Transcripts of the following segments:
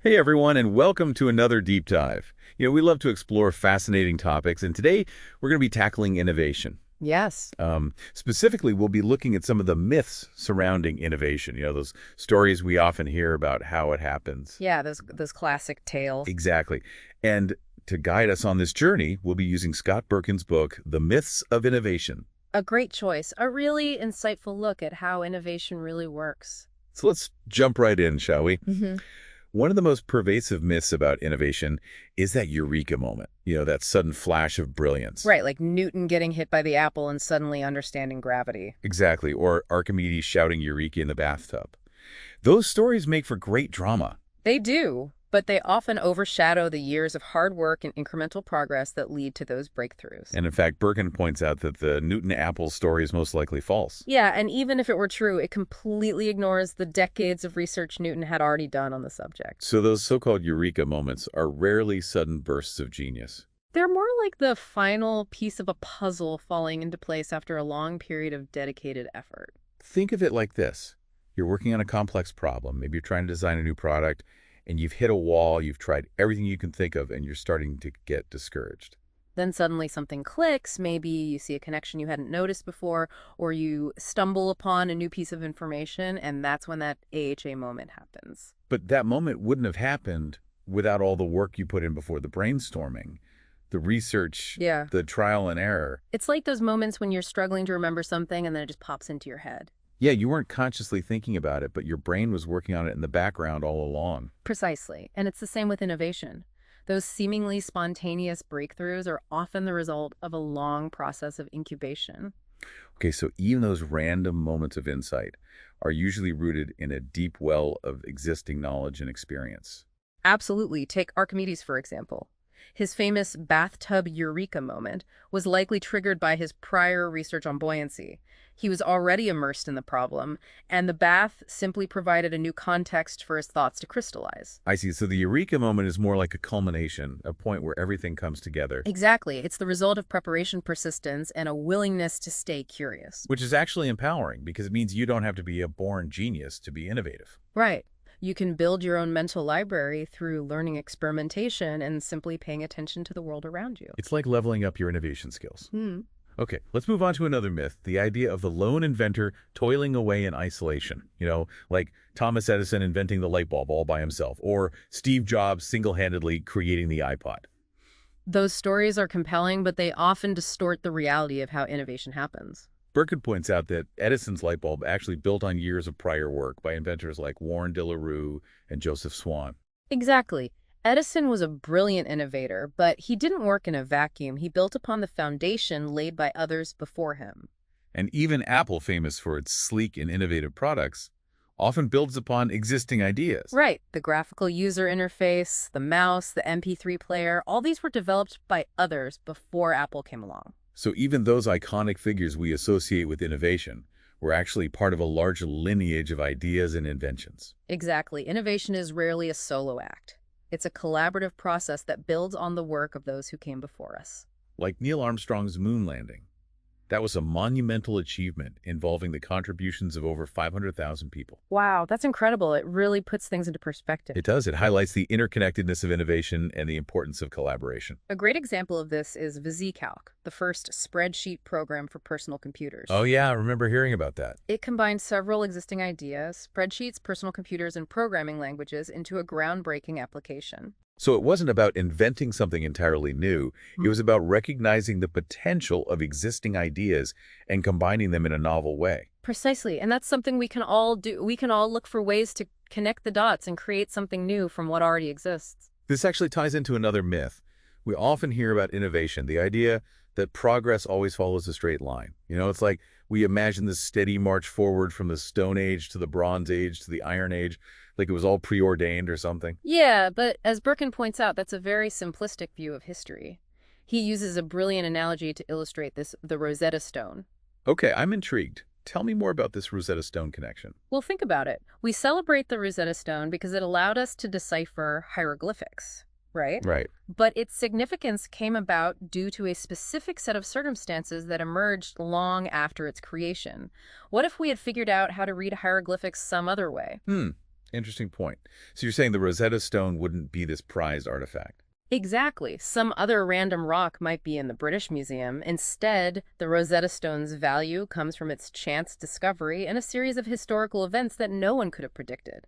Hey everyone, and welcome to another deep dive. We love to explore fascinating topics, and today we're going to be tackling innovation. Yes. Specifically, we'll be looking at some of the myths surrounding innovation. Those stories we often hear about how it happens. Yeah, those classic tales. Exactly. And to guide us on this journey, we'll be using Scott Berkun's book, The Myths of Innovation. A great choice. A really insightful look at how innovation really works. So let's jump right in, shall we? hmm One of the most pervasive myths about innovation is that eureka moment, that sudden flash of brilliance. Right, like Newton getting hit by the apple and suddenly understanding gravity. Exactly, or Archimedes shouting eureka in the bathtub. Those stories make for great drama. They do, but they often overshadow the years of hard work and incremental progress that lead to those breakthroughs. And in fact, Berkun points out that the Newton apple story is most likely false. Yeah, and even if it were true, it completely ignores the decades of research Newton had already done on the subject. So those so-called eureka moments are rarely sudden bursts of genius. They're more like the final piece of a puzzle falling into place after a long period of dedicated effort. Think of it like this. You're working on a complex problem. Maybe you're trying to design a new product, and you've hit a wall, you've tried everything you can think of, and you're starting to get discouraged. Then suddenly something clicks. Maybe you see a connection you hadn't noticed before, or you stumble upon a new piece of information, and that's when that AHA moment happens. But that moment wouldn't have happened without all the work you put in before the brainstorming, the research, Yeah. the trial and error. It's like those moments when you're struggling to remember something and then it just pops into your head. Yeah, you weren't consciously thinking about it, but your brain was working on it in the background all along. Precisely. And it's the same with innovation. Those seemingly spontaneous breakthroughs are often the result of a long process of incubation. Okay, so even those random moments of insight are usually rooted in a deep well of existing knowledge and experience. Absolutely. Take Archimedes, for example. His famous bathtub eureka moment was likely triggered by his prior research on buoyancy. He was already immersed in the problem, and the bath simply provided a new context for his thoughts to crystallize. I see. So the eureka moment is more like a culmination, a point where everything comes together, Exactly. It's the result of preparation, persistence, and a willingness to stay curious. which is actually empowering because it means you don't have to be a born genius to be innovative. Right. You can build your own mental library through learning experimentation and simply paying attention to the world around you. It's like leveling up your innovation skills. Hmm. Okay, let's move on to another myth, the idea of the lone inventor toiling away in isolation. Like Thomas Edison inventing the light bulb all by himself, or Steve Jobs single-handedly creating the iPod. Those stories are compelling, but they often distort the reality of how innovation happens. Berkut points out that Edison's light bulb actually built on years of prior work by inventors like Warren de la Rue and Joseph Swan. Exactly. Edison was a brilliant innovator, but he didn't work in a vacuum. He built upon the foundation laid by others before him. And even Apple, famous for its sleek and innovative products, often builds upon existing ideas. Right. The graphical user interface, the mouse, the MP3 player, all these were developed by others before Apple came along. So even those iconic figures we associate with innovation were actually part of a larger lineage of ideas and inventions. Exactly. Innovation is rarely a solo act. It's a collaborative process that builds on the work of those who came before us. Like Neil Armstrong's moon landing. That was a monumental achievement involving the contributions of over 500,000 people. Wow, that's incredible. It really puts things into perspective. It does. It highlights the interconnectedness of innovation and the importance of collaboration. A great example of this is VisiCalc, the first spreadsheet program for personal computers. Oh yeah, I remember hearing about that. It combined several existing ideas, spreadsheets, personal computers, and programming languages into a groundbreaking application. So it wasn't about inventing something entirely new. It was about recognizing the potential of existing ideas and combining them in a novel way. Precisely, and that's something we can all do. We can all look for ways to connect the dots and create something new from what already exists. This actually ties into another myth. We often hear about innovation, the idea that progress always follows a straight line. It's like we imagine this steady march forward from the Stone Age to the Bronze Age to the Iron Age, like it was all preordained or something. Yeah, but as Berkun points out, that's a very simplistic view of history. He uses a brilliant analogy to illustrate this, the Rosetta Stone. Okay, I'm intrigued. Tell me more about this Rosetta Stone connection. Well, think about it. We celebrate the Rosetta Stone because it allowed us to decipher hieroglyphics, right? Right. But its significance came about due to a specific set of circumstances that emerged long after its creation. What if we had figured out how to read hieroglyphics some other way? Interesting point. So you're saying the Rosetta Stone wouldn't be this prized artifact? Exactly. Some other random rock might be in the British Museum. Instead, the Rosetta Stone's value comes from its chance discovery and a series of historical events that no one could have predicted.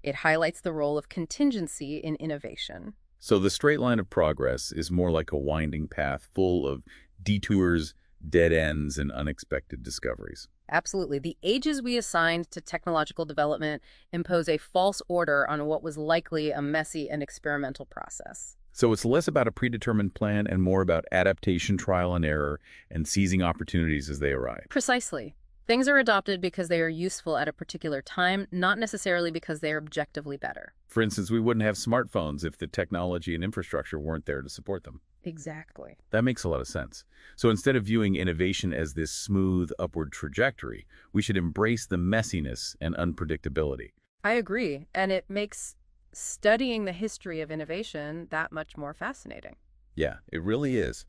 It highlights the role of contingency in innovation. So the straight line of progress is more like a winding path full of detours, dead ends, and unexpected discoveries. Absolutely. The ages we assigned to technological development impose a false order on what was likely a messy and experimental process. So it's less about a predetermined plan and more about adaptation, trial and error, and seizing opportunities as they arrive. Precisely. Things are adopted because they are useful at a particular time, not necessarily because they are objectively better. For instance, we wouldn't have smartphones if the technology and infrastructure weren't there to support them. Exactly. That makes a lot of sense. So instead of viewing innovation as this smooth upward trajectory, we should embrace the messiness and unpredictability. I agree, and it makes studying the history of innovation that much more fascinating. Yeah, it really is.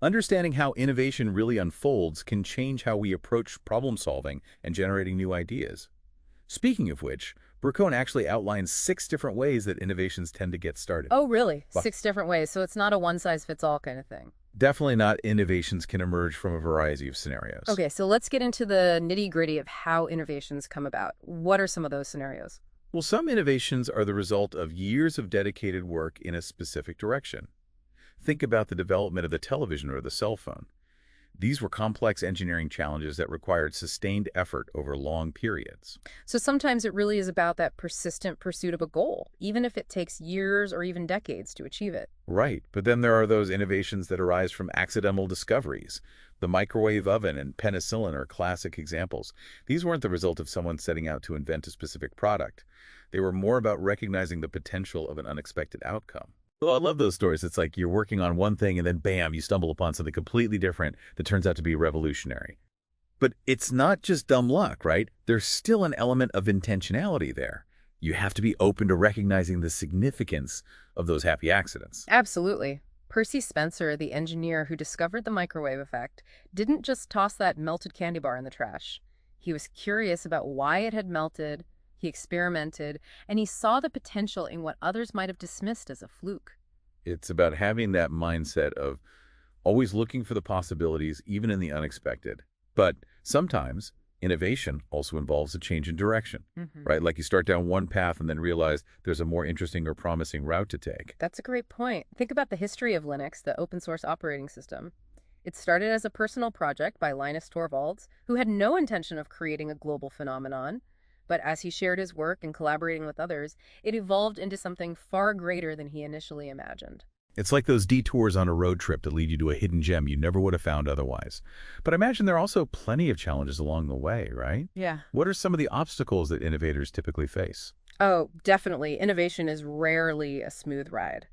Understanding how innovation really unfolds can change how we approach problem solving and generating new ideas. Speaking of which, Berkun actually outlines 6 different ways that innovations tend to get started. Oh, really? Well, 6 different ways, so it's not a one-size-fits-all kind of thing. definitely not innovations can emerge from a variety of scenarios. Okay, so let's get into the nitty-gritty of how innovations come about. What are some of those scenarios? Well, some innovations are the result of years of dedicated work in a specific direction. Think about the development of the television or the cell phone. These were complex engineering challenges that required sustained effort over long periods. So sometimes it really is about that persistent pursuit of a goal, even if it takes years or even decades to achieve it. Right, but then there are those innovations that arise from accidental discoveries. The microwave oven and penicillin are classic examples. These weren't the result of someone setting out to invent a specific product. They were more about recognizing the potential of an unexpected outcome. Well, I love those stories. It's like you're working on one thing and then bam, you stumble upon something completely different that turns out to be revolutionary. But it's not just dumb luck, right? There's still an element of intentionality there. You have to be open to recognizing the significance of those happy accidents. Absolutely. Percy Spencer, the engineer who discovered the microwave effect, didn't just toss that melted candy bar in the trash. He was curious about why it had melted, he experimented, and he saw the potential in what others might have dismissed as a fluke. It's about having that mindset of always looking for the possibilities, even in the unexpected. But sometimes innovation also involves a change in direction, right? Like you start down one path and then realize there's a more interesting or promising route to take. That's a great point. Think about the history of Linux, the open source operating system. It started as a personal project by Linus Torvalds, who had no intention of creating a global phenomenon. But as he shared his work and collaborating with others, it evolved into something far greater than he initially imagined. It's like those detours on a road trip that lead you to a hidden gem you never would have found otherwise. But I imagine there are also plenty of challenges along the way, right? Yeah. What are some of the obstacles that innovators typically face? Oh, definitely. Innovation is rarely a smooth ride.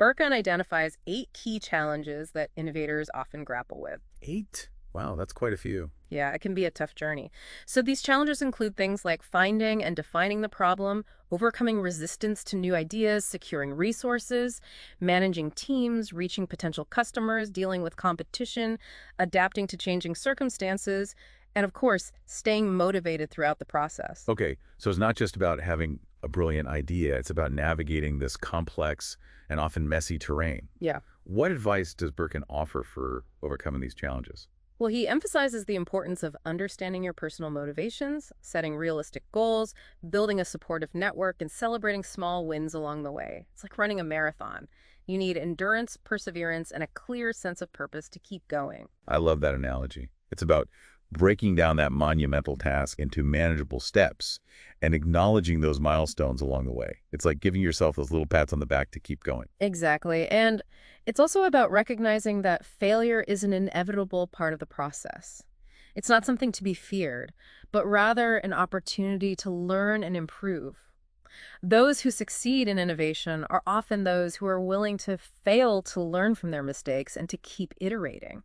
Berkun identifies 8 key challenges that innovators often grapple with. 8? Wow, that's quite a few. Yeah, it can be a tough journey. So these challenges include things like finding and defining the problem, overcoming resistance to new ideas, securing resources, managing teams, reaching potential customers, dealing with competition, adapting to changing circumstances, and of course, staying motivated throughout the process. Okay, so it's not just about having a brilliant idea, it's about navigating this complex and often messy terrain. Yeah. What advice does Berkun offer for overcoming these challenges? Well, he emphasizes the importance of understanding your personal motivations, setting realistic goals, building a supportive network, and celebrating small wins along the way. It's like running a marathon. You need endurance, perseverance, and a clear sense of purpose to keep going. I love that analogy. It's about breaking down that monumental task into manageable steps and acknowledging those milestones along the way. It's like giving yourself those little pats on the back to keep going. Exactly. And it's also about recognizing that failure is an inevitable part of the process. It's not something to be feared, but rather an opportunity to learn and improve. Those who succeed in innovation are often those who are willing to fail to learn from their mistakes and to keep iterating.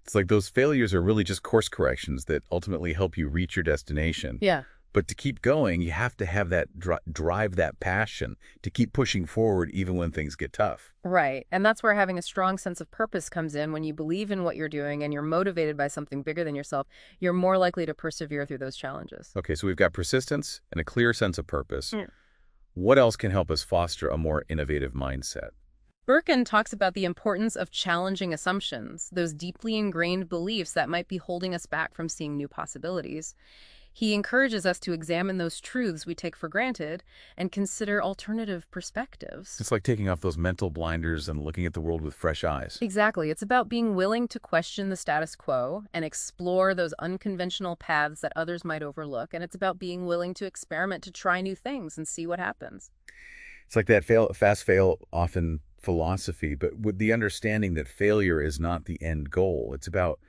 It's like those failures are really just course corrections that ultimately help you reach your destination. Yeah. But to keep going, you have to have that drive, that passion to keep pushing forward even when things get tough. Right. And that's where having a strong sense of purpose comes in. When you believe in what you're doing and you're motivated by something bigger than yourself, you're more likely to persevere through those challenges. Okay, so we've got persistence and a clear sense of purpose. What else can help us foster a more innovative mindset? Berkun talks about the importance of challenging assumptions, those deeply ingrained beliefs that might be holding us back from seeing new possibilities. He encourages us to examine those truths we take for granted and consider alternative perspectives. It's like taking off those mental blinders and looking at the world with fresh eyes. Exactly. It's about being willing to question the status quo and explore those unconventional paths that others might overlook. And it's about being willing to experiment, to try new things and see what happens. It's like that fast fail often philosophy, but with the understanding that failure is not the end goal. It's about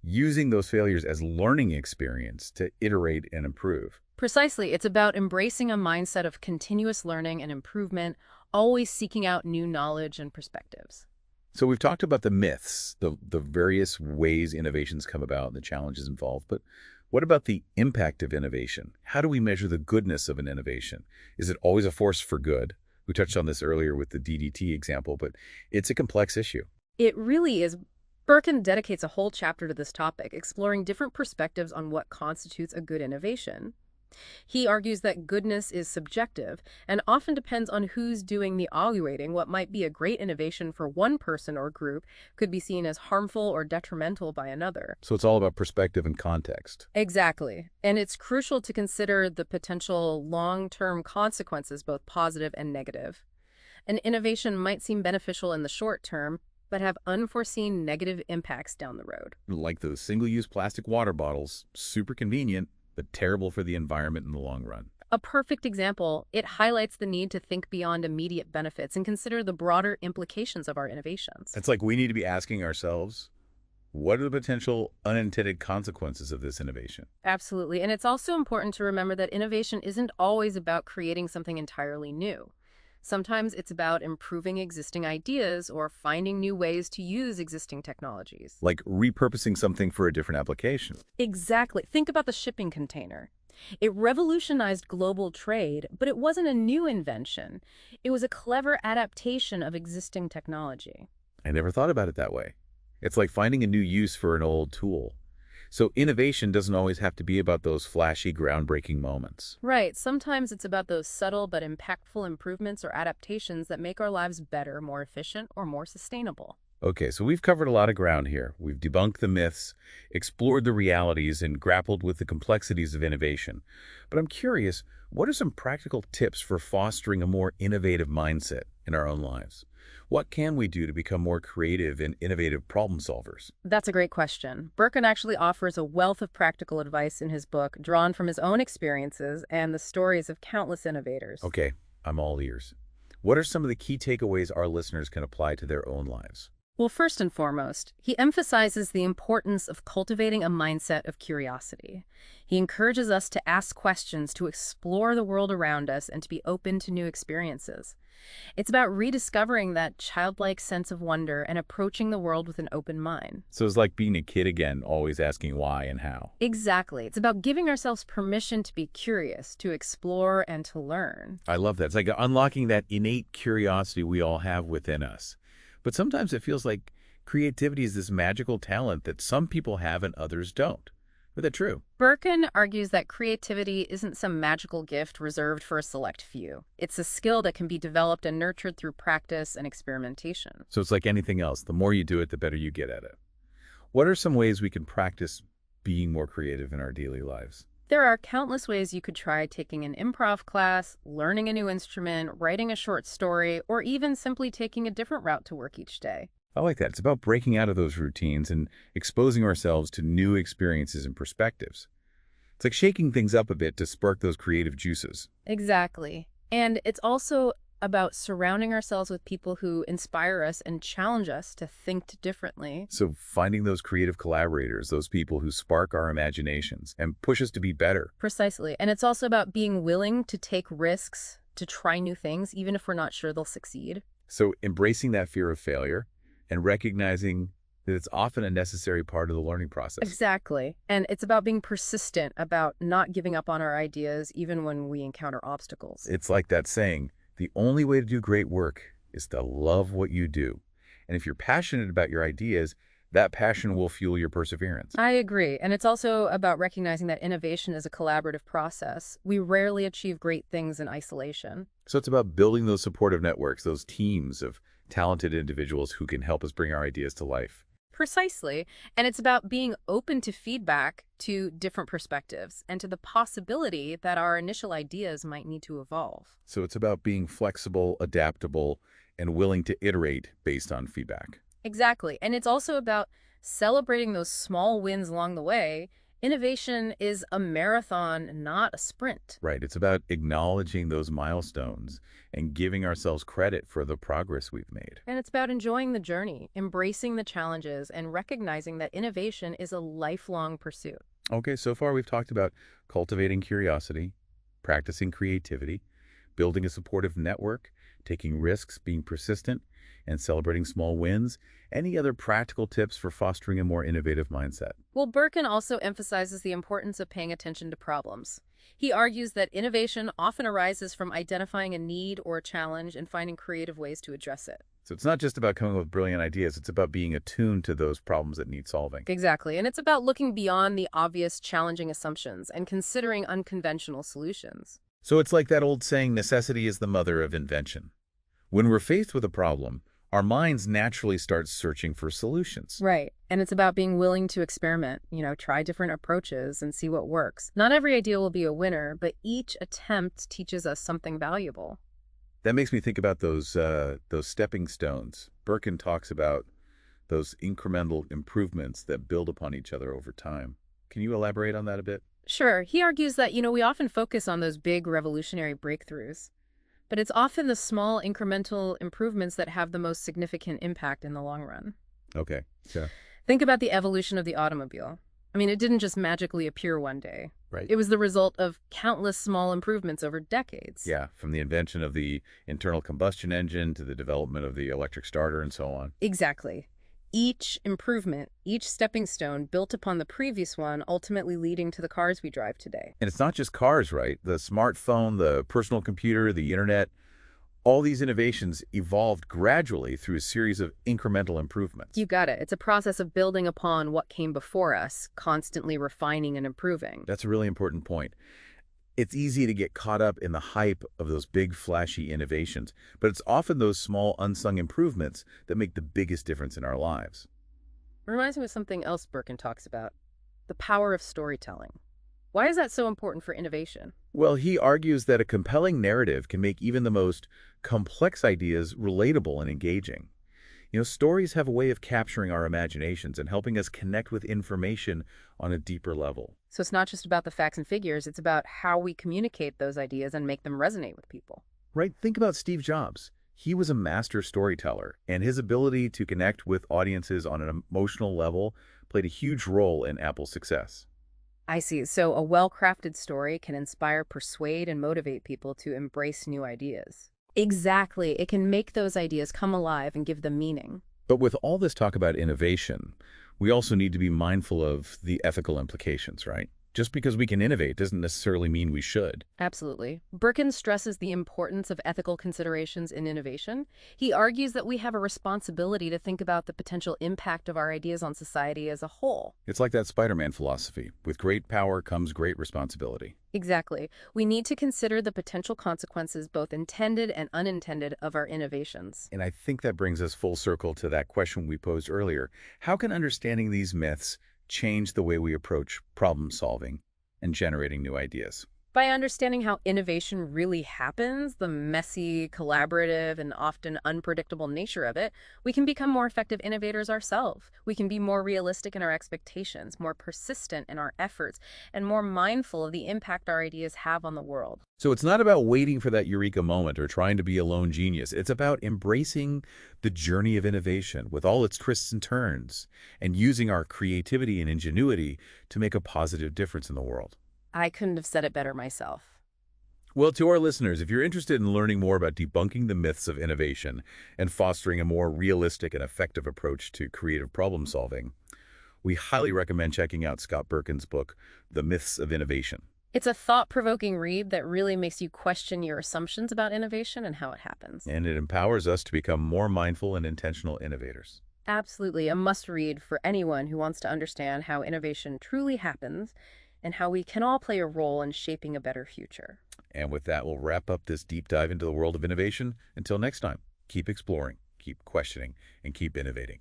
using those failures as learning experience to iterate and improve. Precisely. It's about embracing a mindset of continuous learning and improvement, always seeking out new knowledge and perspectives. So we've talked about the myths, the various ways innovations come about and the challenges involved, but what about the impact of innovation? How do we measure the goodness of an innovation? Is it always a force for good? We touched on this earlier with the DDT example, but it's a complex issue. It really is. Berkun dedicates a whole chapter to this topic, exploring different perspectives on what constitutes a good innovation. He argues that goodness is subjective and often depends on who's doing the evaluating. What might be a great innovation for one person or group could be seen as harmful or detrimental by another. So it's all about perspective and context. Exactly. And it's crucial to consider the potential long-term consequences, both positive and negative. An innovation might seem beneficial in the short term, but have unforeseen negative impacts down the road. Like those single-use plastic water bottles, super convenient, but terrible for the environment in the long run. A perfect example, it highlights the need to think beyond immediate benefits and consider the broader implications of our innovations. It's like we need to be asking ourselves, what are the potential unintended consequences of this innovation? Absolutely. And it's also important to remember that innovation isn't always about creating something entirely new. Sometimes it's about improving existing ideas or finding new ways to use existing technologies. Like repurposing something for a different application. Exactly. Think about the shipping container. It revolutionized global trade, but it wasn't a new invention. It was a clever adaptation of existing technology. I never thought about it that way. It's like finding a new use for an old tool. So innovation doesn't always have to be about those flashy, groundbreaking moments. Right. Sometimes it's about those subtle but impactful improvements or adaptations that make our lives better, more efficient, or more sustainable. Okay, so we've covered a lot of ground here. We've debunked the myths, explored the realities, and grappled with the complexities of innovation. But I'm curious, what are some practical tips for fostering a more innovative mindset in our own lives? What can we do to become more creative and innovative problem solvers? That's a great question. Berkun actually offers a wealth of practical advice in his book, drawn from his own experiences and the stories of countless innovators. Okay, I'm all ears. What are some of the key takeaways our listeners can apply to their own lives? Well, first and foremost, he emphasizes the importance of cultivating a mindset of curiosity. He encourages us to ask questions, to explore the world around us, and to be open to new experiences. It's about rediscovering that childlike sense of wonder and approaching the world with an open mind. So it's like being a kid again, always asking why and how. Exactly. It's about giving ourselves permission to be curious, to explore, and to learn. I love that. It's like unlocking that innate curiosity we all have within us. But sometimes it feels like creativity is this magical talent that some people have and others don't. Is that true? Berkun argues that creativity isn't some magical gift reserved for a select few. It's a skill that can be developed and nurtured through practice and experimentation. So it's like anything else. The more you do it, the better you get at it. What are some ways we can practice being more creative in our daily lives? There are countless ways you could try taking an improv class, learning a new instrument, writing a short story, or even simply taking a different route to work each day. I like that. It's about breaking out of those routines and exposing ourselves to new experiences and perspectives. It's like shaking things up a bit to spark those creative juices. Exactly. And it's also about surrounding ourselves with people who inspire us and challenge us to think differently. So finding those creative collaborators, those people who spark our imaginations and push us to be better. Precisely. And it's also about being willing to take risks, to try new things, even if we're not sure they'll succeed. So embracing that fear of failure and recognizing that it's often a necessary part of the learning process. Exactly. And it's about being persistent, about not giving up on our ideas even when we encounter obstacles. It's like that saying, the only way to do great work is to love what you do. And if you're passionate about your ideas, that passion will fuel your perseverance. I agree. And it's also about recognizing that innovation is a collaborative process. We rarely achieve great things in isolation. So it's about building those supportive networks, those teams of talented individuals who can help us bring our ideas to life. Precisely. And it's about being open to feedback, to different perspectives, and to the possibility that our initial ideas might need to evolve. So it's about being flexible, adaptable, and willing to iterate based on feedback. Exactly. And it's also about celebrating those small wins along the way. Innovation is a marathon, not a sprint. Right. It's about acknowledging those milestones and giving ourselves credit for the progress we've made. And it's about enjoying the journey, embracing the challenges, and recognizing that innovation is a lifelong pursuit. Okay, so far we've talked about cultivating curiosity, practicing creativity, building a supportive network, taking risks, being persistent, and celebrating small wins. Any other practical tips for fostering a more innovative mindset? Well, Berkun also emphasizes the importance of paying attention to problems. He argues that innovation often arises from identifying a need or a challenge and finding creative ways to address it. So it's not just about coming up with brilliant ideas, it's about being attuned to those problems that need solving. Exactly. And it's about looking beyond the obvious challenging assumptions and considering unconventional solutions. So it's like that old saying, necessity is the mother of invention. When we're faced with a problem, our minds naturally start searching for solutions. Right. And it's about being willing to experiment, try different approaches and see what works. Not every idea will be a winner, but each attempt teaches us something valuable. That makes me think about those stepping stones. Berkun talks about those incremental improvements that build upon each other over time. Can you elaborate on that a bit? Sure. He argues that, we often focus on those big revolutionary breakthroughs, but it's often the small incremental improvements that have the most significant impact in the long run. Okay. Yeah. Think about the evolution of the automobile. I mean, it didn't just magically appear one day. Right. It was the result of countless small improvements over decades. Yeah, from the invention of the internal combustion engine to the development of the electric starter and so on. Exactly. Each improvement, each stepping stone built upon the previous one, ultimately leading to the cars we drive today. And it's not just cars, right? The smartphone, the personal computer, the internet, all these innovations evolved gradually through a series of incremental improvements. You got it. It's a process of building upon what came before us, constantly refining and improving. That's a really important point. It's easy to get caught up in the hype of those big, flashy innovations, but it's often those small, unsung improvements that make the biggest difference in our lives. It reminds me of something else Berkun talks about, the power of storytelling. Why is that so important for innovation? Well, he argues that a compelling narrative can make even the most complex ideas relatable and engaging. Stories have a way of capturing our imaginations and helping us connect with information on a deeper level. So it's not just about the facts and figures, it's about how we communicate those ideas and make them resonate with people. Right? Think about Steve Jobs. He was a master storyteller, and his ability to connect with audiences on an emotional level played a huge role in Apple's success. I see. So a well-crafted story can inspire, persuade, and motivate people to embrace new ideas. Exactly. It can make those ideas come alive and give them meaning. But with all this talk about innovation, we also need to be mindful of the ethical implications, right? Just because we can innovate doesn't necessarily mean we should. Absolutely. Berkun stresses the importance of ethical considerations in innovation. He argues that we have a responsibility to think about the potential impact of our ideas on society as a whole. It's like that Spider-Man philosophy. With great power comes great responsibility. Exactly. We need to consider the potential consequences, both intended and unintended, of our innovations. And I think that brings us full circle to that question we posed earlier. How can understanding these myths change the way we approach problem solving and generating new ideas? By understanding how innovation really happens, the messy, collaborative, and often unpredictable nature of it, we can become more effective innovators ourselves. We can be more realistic in our expectations, more persistent in our efforts, and more mindful of the impact our ideas have on the world. So it's not about waiting for that eureka moment or trying to be a lone genius. It's about embracing the journey of innovation with all its twists and turns and using our creativity and ingenuity to make a positive difference in the world. I couldn't have said it better myself. Well, to our listeners, if you're interested in learning more about debunking the myths of innovation and fostering a more realistic and effective approach to creative problem solving, we highly recommend checking out Scott Berkun's book, The Myths of Innovation. It's a thought-provoking read that really makes you question your assumptions about innovation and how it happens. And it empowers us to become more mindful and intentional innovators. Absolutely a must-read for anyone who wants to understand how innovation truly happens and how we can all play a role in shaping a better future. And with that, we'll wrap up this deep dive into the world of innovation. Until next time, keep exploring, keep questioning, and keep innovating.